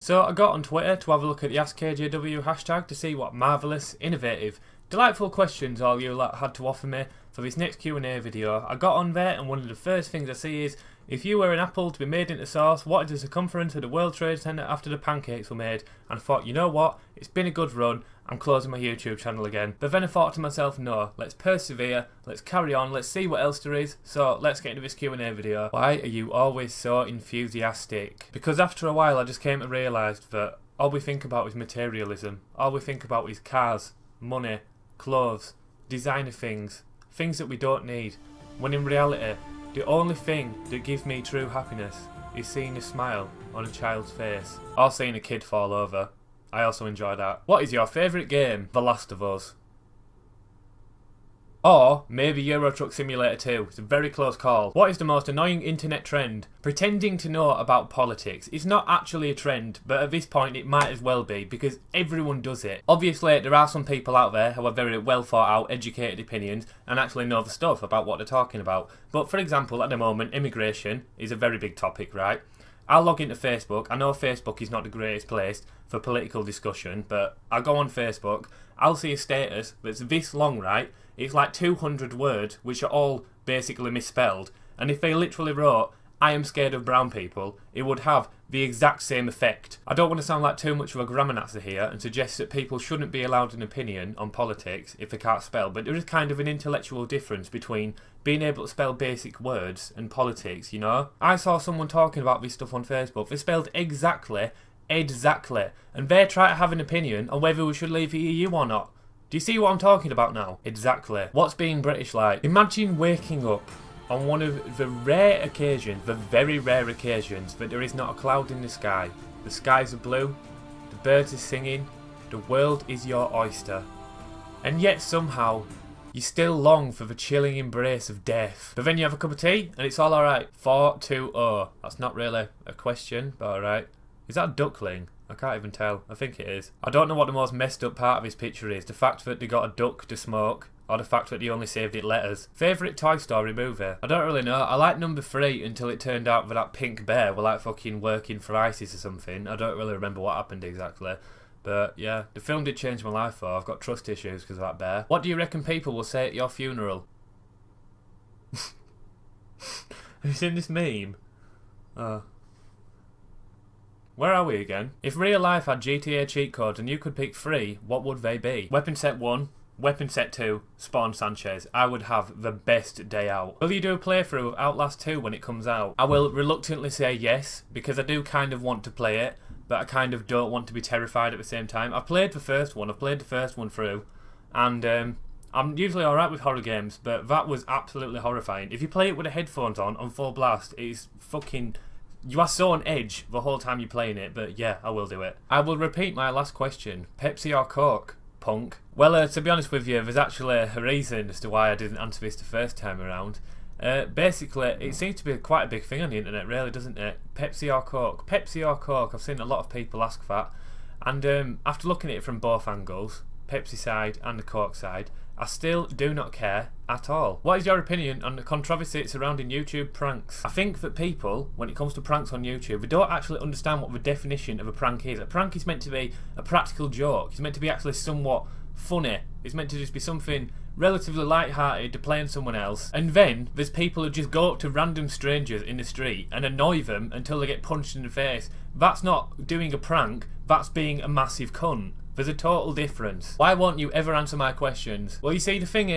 So I got on Twitter to have a look at the Ask KJW hashtag to see what marvellous, innovative, delightful questions all you lot had to offer me for this next Q&A video. I got on there and one of the first things I see is, if you were an apple to be made into sauce, what is the circumference of the World Trade Center after the pancakes were made? And I thought, you know what, it's been a good run, I'm closing my YouTube channel again. But then I thought to myself, no, let's persevere, let's carry on, let's see what else there is. So let's get into this Q&A video. Why are you always so enthusiastic? Because after a while I just came to realise that all we think about is materialism. All we think about is cars, money, clothes, designer things, things that we don't need. When in reality, the only thing that gives me true happiness is seeing a smile on a child's face. Or seeing a kid fall over. I also enjoy that. What is your favourite game? The Last of Us. Or maybe Euro Truck Simulator 2. It's a very close call. What is the most annoying internet trend? Pretending to know about politics. It's not actually a trend, but at this point it might as well be, because everyone does it. Obviously there are some people out there who have very well thought out, educated opinions and actually know the stuff about what they're talking about. But for example, at the moment, immigration is a very big topic, right? I'll log into Facebook. I know Facebook is not the greatest place for political discussion, but I go on Facebook, I'll see a status that's this long, right? It's like 200 words, which are all basically misspelled. And if they literally wrote, I am scared of brown people, it would have the exact same effect. I don't want to sound like too much of a grammar Nazi here and suggest that people shouldn't be allowed an opinion on politics if they can't spell, but there is kind of an intellectual difference between being able to spell basic words and politics, you know? I saw someone talking about this stuff on Facebook. They spelled exactly, and they try to have an opinion on whether we should leave the EU or not. Do you see what I'm talking about now? Exactly. What's being British like? Imagine waking up on one of the rare occasions, the very rare occasions, that there is not a cloud in the sky. The skies are blue, the birds are singing, the world is your oyster. And yet somehow, you still long for the chilling embrace of death. But then you have a cup of tea, and it's all alright. 4-2-0. That's not really a question, but alright. Is that a duckling? I can't even tell. I think it is. I don't know what the most messed up part of this picture is. The fact that they got a duck to smoke, or the fact that they only saved it letters. Favourite Toy Story movie? I don't really know. I liked number 3 until it turned out that pink bear were like fucking working for ISIS or something. I don't really remember what happened exactly. But yeah, the film did change my life though. I've got trust issues because of that bear. What do you reckon people will say at your funeral? Have you seen this meme? Where are we again? If real life had GTA cheat codes and you could pick 3, what would they be? Weapon set 1, weapon set 2, Spawn Sanchez. I would have the best day out. Will you do a playthrough of Outlast 2 when it comes out? I will reluctantly say yes, because I do kind of want to play it, but I kind of don't want to be terrified at the same time. I've played the first one through, and I'm usually alright with horror games, but that was absolutely horrifying. If you play it with the headphones on full blast, it is fucking... You are so on edge the whole time you're playing it, but yeah, I will do it. I will repeat my last question. Pepsi or Coke, punk? Well, to be honest with you, there's actually a reason as to why I didn't answer this the first time around. Basically, it seems to be quite a big thing on the internet, really, doesn't it? Pepsi or Coke? Pepsi or Coke? I've seen a lot of people ask that. And after looking at it from both angles, Pepsi side and the Coke side, I still do not care at all. What is your opinion on the controversy surrounding YouTube pranks? I think that people, when it comes to pranks on YouTube, they don't actually understand what the definition of a prank is. A prank is meant to be a practical joke. It's meant to be actually somewhat funny. It's meant to just be something relatively light-hearted to play on someone else. And then there's people who just go up to random strangers in the street and annoy them until they get punched in the face. That's not doing a prank, that's being a massive cunt. There's a total difference. Why won't you ever answer my questions? Well, you see, the thing is,